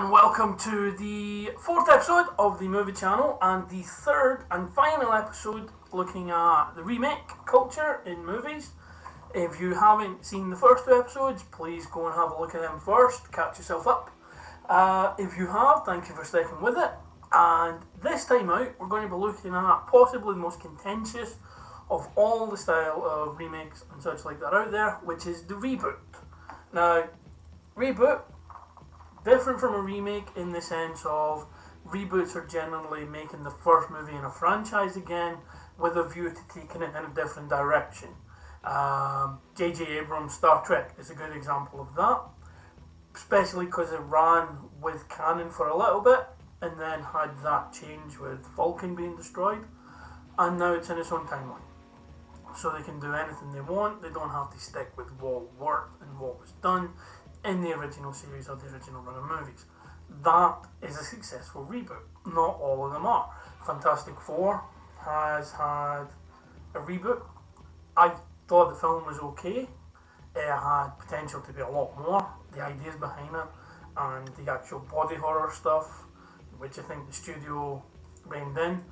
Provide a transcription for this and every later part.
and welcome to the fourth episode of the Movie Channel and the third and final episode looking at the remake culture in movies. If you haven't seen the first two episodes, please go and have a look at them first, catch yourself up. If you have, thank you for sticking with it. And this time out, we're going to be looking at possibly the most contentious of all the style of remakes and such like that out there, which is the reboot. Now, reboot, different from a remake in the sense of reboots are generally making the first movie in a franchise again with a view to taking it in a different direction. J.J. Abrams' Star Trek is a good example of that, especially because it ran with canon for a little bit and then had that change with Vulcan being destroyed, and now it's in its own timeline. So they can do anything they want, they don't have to stick with what worked and what was done in the original series or the original run of movies. That is a successful reboot. Not all of them are. Fantastic Four has had a reboot. I thought the film was okay. It had potential to be a lot more. The ideas behind it and the actual body horror stuff, which I think the studio reined in,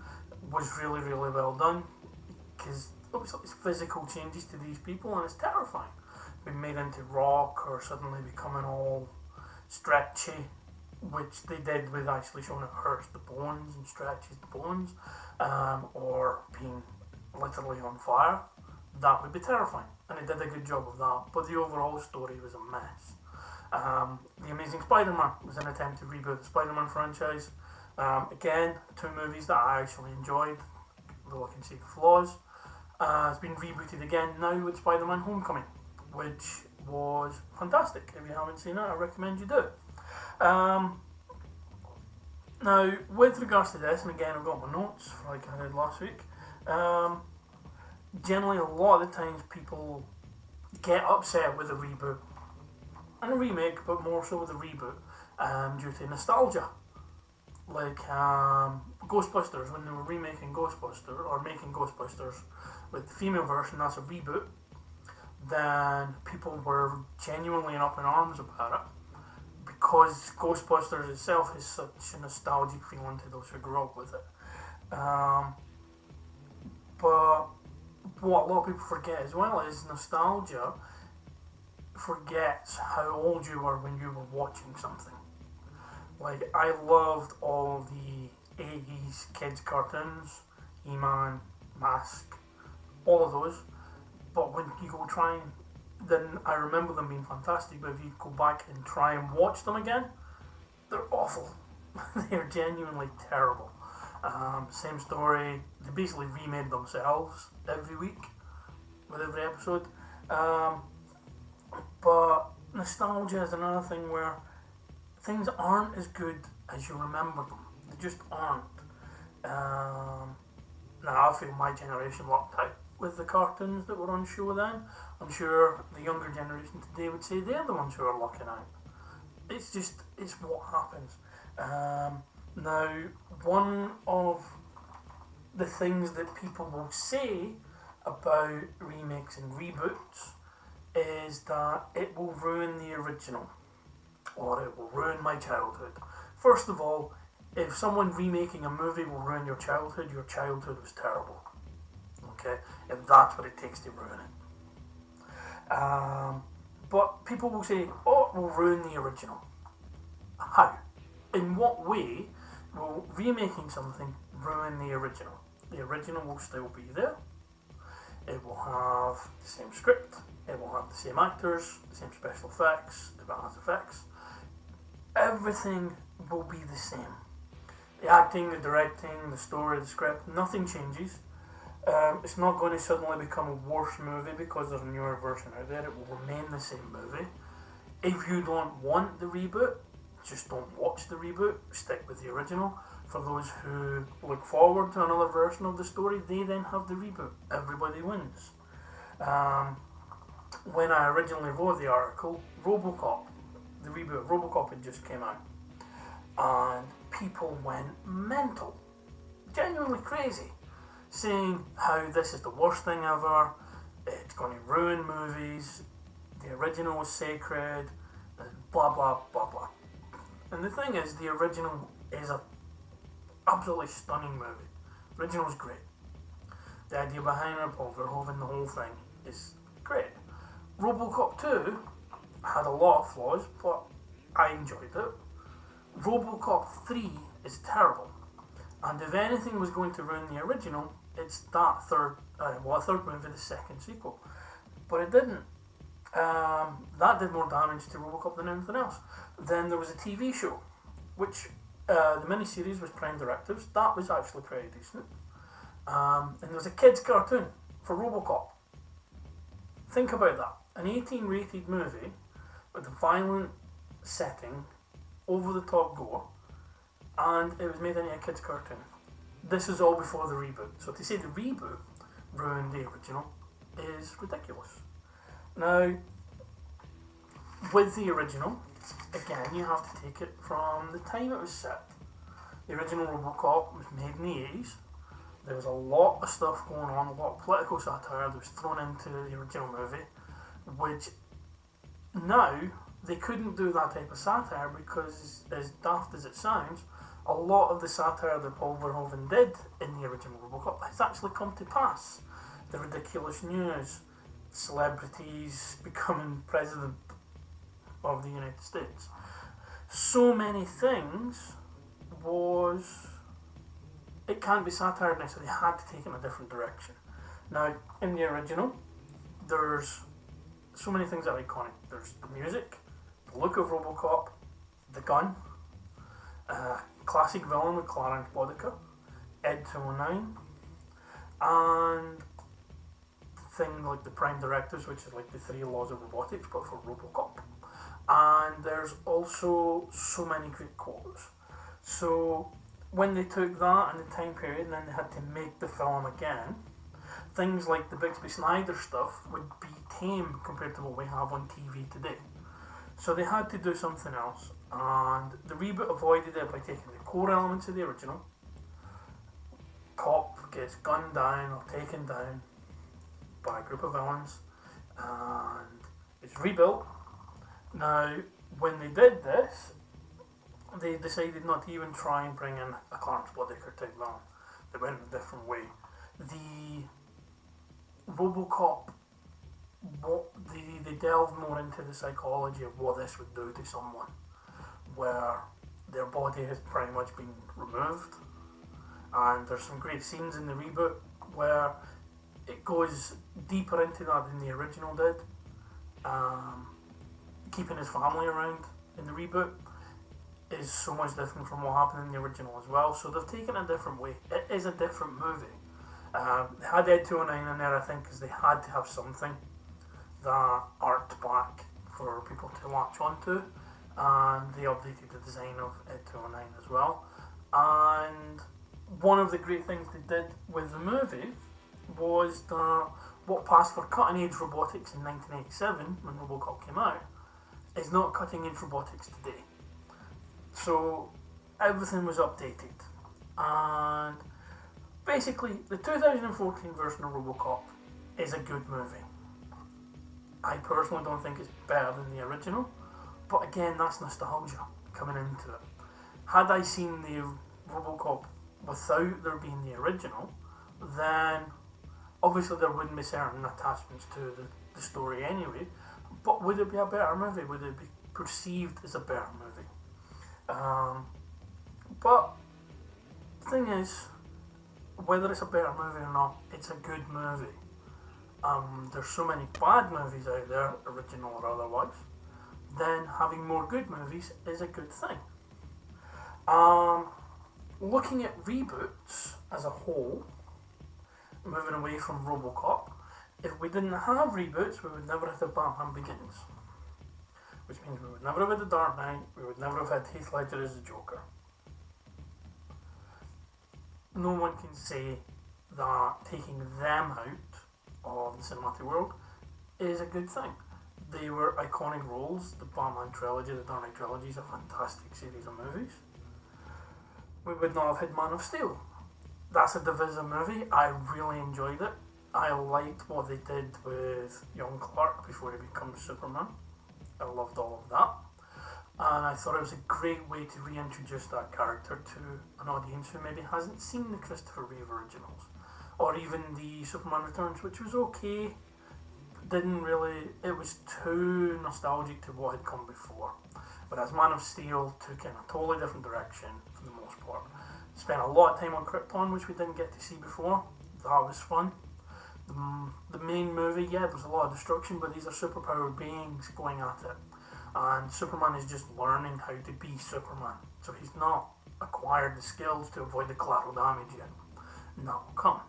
was really, really well done, because it was like physical changes to these people and it's terrifying. Being made into rock or suddenly becoming all stretchy, which they did with actually showing it hurts the bones and stretches the bones, or being literally on fire. That would be terrifying, and it did a good job of that, but the overall story was a mess. The Amazing Spider-Man was an attempt to reboot the Spider-Man franchise. Again, two movies that I actually enjoyed, though I can see the flaws. It's been rebooted again now with Spider-Man Homecoming, which was fantastic. If you haven't seen it, I recommend you do. Now, with regards to this, and again I've got my notes like I did last week, generally a lot of the times people get upset with a reboot and a remake, but more so with a reboot due to nostalgia. Like Ghostbusters, when they were remaking Ghostbusters or making Ghostbusters with the female version, that's a reboot. Then people were genuinely up in arms about it because Ghostbusters itself has such a nostalgic feeling to those who grew up with it. But what a lot of people forget as well is nostalgia forgets how old you were when you were watching something. Like, I loved all the 80s kids cartoons, He-Man, Mask, all of those. But when you go try and, then I remember them being fantastic, but if you go back and try and watch them again, they're awful. They're genuinely terrible. Same story, they basically remade themselves every week with every episode. But nostalgia is another thing where things aren't as good as you remember them. They just aren't. Now I feel my generation locked out with the cartoons that were on show then. I'm sure the younger generation today would say they're the ones who are locking out. It's what happens. Now, one of the things that people will say about remakes and reboots is that it will ruin the original, or it will ruin my childhood. First of all, if someone remaking a movie will ruin your childhood was terrible. Okay, if that's what it takes to ruin it. But people will say, oh, it will ruin the original. How? In what way will remaking something ruin the original? The original will still be there. It will have the same script. It will have the same actors, the same special effects, if it has effects. Everything will be the same. The acting, the directing, the story, the script, nothing changes. It's not going to suddenly become a worse movie because there's a newer version out there. It will remain the same movie. If you don't want the reboot, just don't watch the reboot. Stick with the original. For those who look forward to another version of the story, they then have the reboot. Everybody wins. When I originally wrote the article, RoboCop, the reboot of RoboCop had just came out, and people went mental, genuinely crazy, saying how this is the worst thing ever, it's going to ruin movies, the original was sacred, blah blah blah blah. And the thing is, the original is a absolutely stunning movie. The original's great. The idea behind it, Paul Verhoeven, the whole thing is great. RoboCop 2 had a lot of flaws, but I enjoyed it. RoboCop 3 is terrible. And if anything was going to ruin the original, it's that third movie, the second sequel. But it didn't. That did more damage to RoboCop than anything else. Then there was a TV show, which the miniseries was Prime Directives. That was actually pretty decent. And there was a kids' cartoon for RoboCop. Think about that. An 18-rated movie with a violent setting, over-the-top gore, and it was made into a kids' cartoon. This is all before the reboot. So to say the reboot ruined the original is ridiculous. Now, with the original, again, you have to take it from the time it was set. The original RoboCop was made in the 80s. There was a lot of stuff going on, a lot of political satire that was thrown into the original movie, which now they couldn't do that type of satire because, as daft as it sounds, a lot of the satire that Paul Verhoeven did in the original RoboCop has actually come to pass. The ridiculous news, celebrities becoming president of the United States. So many things it can't be satire now, so they had to take it in a different direction. Now, in the original, there's so many things that are iconic. There's the music, the look of RoboCop, the gun, classic villain with Clarence Bodica, Ed 209, and thing like the Prime Directives, which is like the 3 laws of robotics, but for RoboCop. And there's also so many great quotes. So when they took that and the time period and then they had to make the film again, things like the Bixby Snyder stuff would be tame compared to what we have on TV today. So they had to do something else, and the reboot avoided it by taking the core elements of the original. Cop gets gunned down or taken down by a group of villains, and it's rebuilt. Now, when they did this, they decided not to even try and bring in a Clarence Bodica type villain. They went a different way. The RoboCop, they delved more into the psychology of what this would do to someone, where their body has pretty much been removed. And there's some great scenes in the reboot where it goes deeper into that than the original did. Keeping his family around in the reboot is so much different from what happened in the original as well. So they've taken a different way. It is a different movie. They had Ed 209 in there, I think, because they had to have something that arced back for people to latch onto, and they updated the design of Ed 209 as well. And one of the great things they did with the movie was that what passed for cutting edge robotics in 1987 when RoboCop came out is not cutting edge robotics today. So everything was updated, and basically the 2014 version of RoboCop is a good movie. I personally don't think it's better than the original, but again, that's nostalgia coming into it. Had I seen the RoboCop without there being the original, then obviously there wouldn't be certain attachments to the story anyway, but would it be a better movie? Would it be perceived as a better movie? But the thing is, whether it's a better movie or not, it's a good movie. There's so many bad movies out there, original or otherwise, then having more good movies is a good thing. Looking at reboots as a whole, moving away from RoboCop, if we didn't have reboots, we would never have had Batman Begins. Which means we would never have had The Dark Knight, we would never have had Heath Ledger as the Joker. No one can say that taking them out of the cinematic world is a good thing. They were iconic roles. The Batman trilogy, the Dark Knight trilogy is a fantastic series of movies. We would not have had Man of Steel. That's a divisive movie. I really enjoyed it. I liked what they did with young Clark before he becomes Superman. I loved all of that. And I thought it was a great way to reintroduce that character to an audience who maybe hasn't seen the Christopher Reeve originals, or even the Superman Returns, which was okay. Didn't really, it was too nostalgic to what had come before. Whereas Man of Steel took in a totally different direction for the most part. Spent a lot of time on Krypton, which we didn't get to see before. That was fun. The main movie, yeah, there's a lot of destruction, but these are superpowered beings going at it. And Superman is just learning how to be Superman. So he's not acquired the skills to avoid the collateral damage yet. And that will come.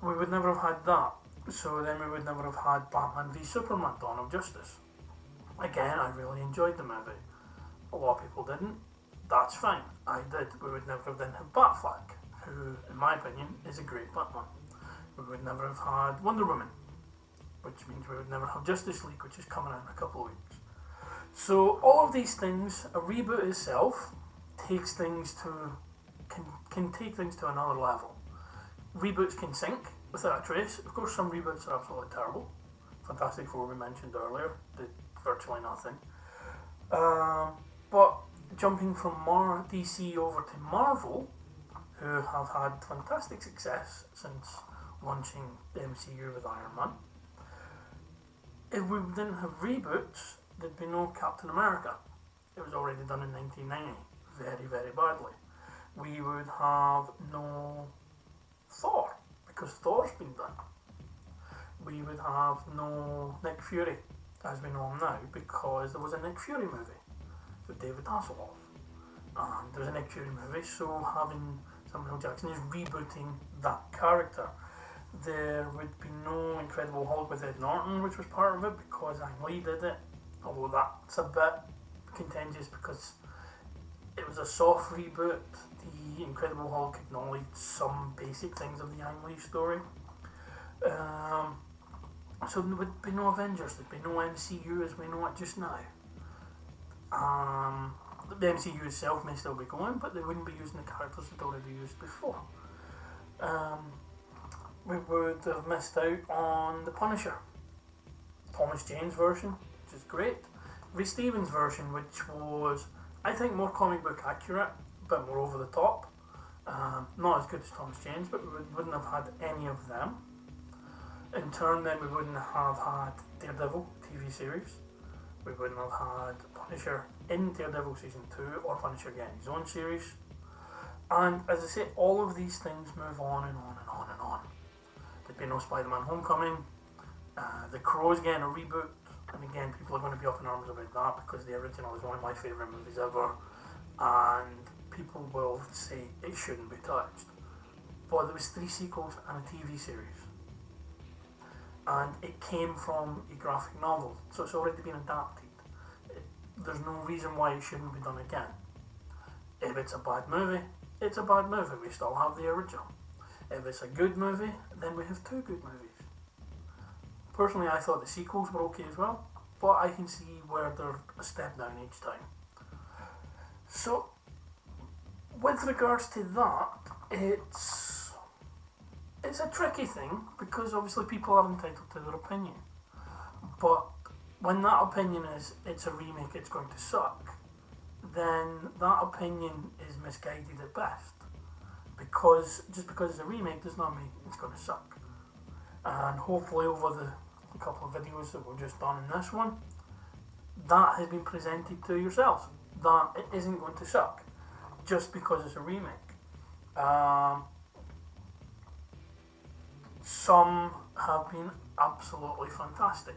We would never have had that. So then we would never have had Batman v Superman: Dawn of Justice. Again, I really enjoyed the movie. A lot of people didn't. That's fine. I did. We would never have then had Batfleck, who, in my opinion, is a great Batman. We would never have had Wonder Woman, which means we would never have Justice League, which is coming out in a couple of weeks. So all of these things, a reboot itself takes things to can take things to another level. Reboots can sink without a trace. Of course, some reboots are absolutely terrible. Fantastic Four we mentioned earlier did virtually nothing. But jumping from DC over to Marvel, who have had fantastic success since launching the MCU with Iron Man. If we didn't have reboots, there'd be no Captain America. It was already done in 1990, very, very badly. We would have no Thor, because Thor's been done. We would have no Nick Fury, as we know him now, because there was a Nick Fury movie with David Hasselhoff. And there's a Nick Fury movie, so having Samuel L. Jackson is rebooting that character. There would be no Incredible Hulk with Ed Norton, which was part of it, because Ang Lee did it, although that's a bit contentious because it was a soft reboot. The Incredible Hulk acknowledged some basic things of the Ang Lee story. So there would be no Avengers, there'd be no MCU as we know it just now. The MCU itself may still be going, but they wouldn't be using the characters they'd already used before. We would have missed out on The Punisher. Thomas Jane's version, which is great. Rhys Stevens' version, which was, I think, more comic book accurate, a bit more over the top. Not as good as Thomas Jane's, but we wouldn't have had any of them. In turn, then, we wouldn't have had Daredevil TV series. We wouldn't have had Punisher in Daredevil Season 2 or Punisher getting his own series. And as I say, all of these things move on and on and on and on. There'd be no Spider-Man Homecoming. The Crow's getting a reboot. And again, people are going to be up in arms about that because the original is one of my favourite movies ever. And people will say it shouldn't be touched. But there was 3 sequels and a TV series. And it came from a graphic novel, so it's already been adapted. There's no reason why it shouldn't be done again. If it's a bad movie, it's a bad movie. We still have the original. If it's a good movie, then we have 2 good movies. Personally, I thought the sequels were okay as well, but I can see where they're a step down each time. So, with regards to that, it's a tricky thing because obviously people are entitled to their opinion. But when that opinion is it's a remake, it's going to suck, then that opinion is misguided at best. Because just because it's a remake does not mean it's going to suck. And hopefully over the couple of videos that we've just done in this one, that has been presented to yourselves. That it isn't going to suck just because it's a remake. Some have been absolutely fantastic.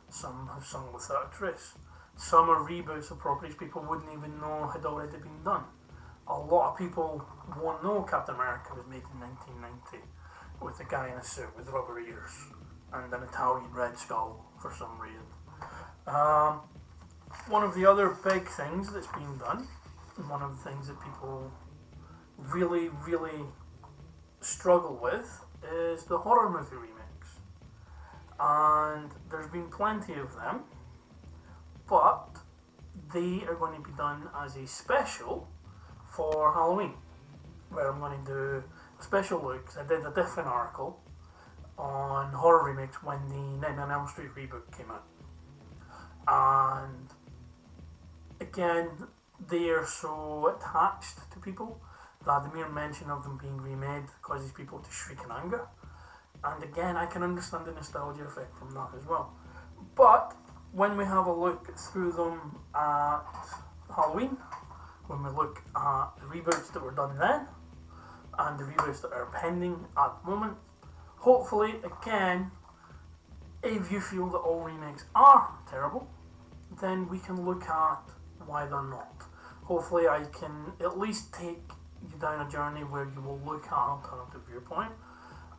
Some have sung without a trace. Some are reboots of properties people wouldn't even know had already been done. A lot of people won't know Captain America was made in 1990 with a guy in a suit with rubber ears and an Italian red skull for some reason. One of the other big things that's been done, and one of the things that people really, really struggle with, is the horror movie remakes. And there's been plenty of them, but they are going to be done as a special for Halloween, where I'm going to do a special look. I did a different article on horror remakes when the Nightmare on Elm Street reboot came out, and again, they are so attached to people that the mere mention of them being remade causes people to shriek in anger. And again, I can understand the nostalgia effect from that as well. But when we have a look through them at Halloween, when we look at the reboots that were done then, and the reboots that are pending at the moment, hopefully, again, if you feel that all remakes are terrible, then we can look at why they're not. Hopefully I can at least take you down a journey where you will look at an alternative viewpoint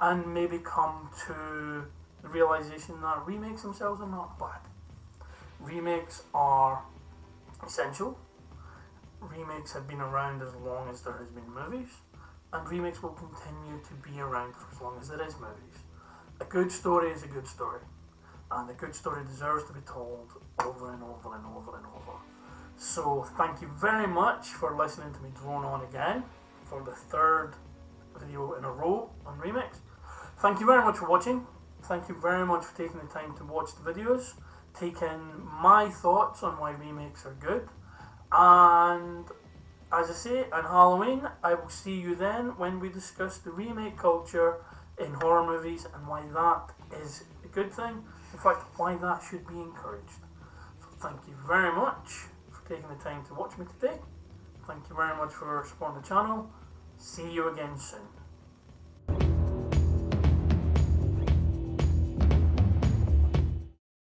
and maybe come to the realization that remakes themselves are not bad. Remakes are essential. Remakes have been around as long as there has been movies, and remakes will continue to be around for as long as there is movies. A good story is a good story, and a good story deserves to be told over and over and over and over. So thank you very much for listening to me drone on again for the third video in a row on remakes. Thank you very much for watching. Thank you very much for taking the time to watch the videos, taking my thoughts on why remakes are good. And as I say, on Halloween, I will see you then when we discuss the remake culture in horror movies and why that is a good thing. In fact, why that should be encouraged. So thank you very much for taking the time to watch me today. Thank you very much for supporting the channel. See you again soon.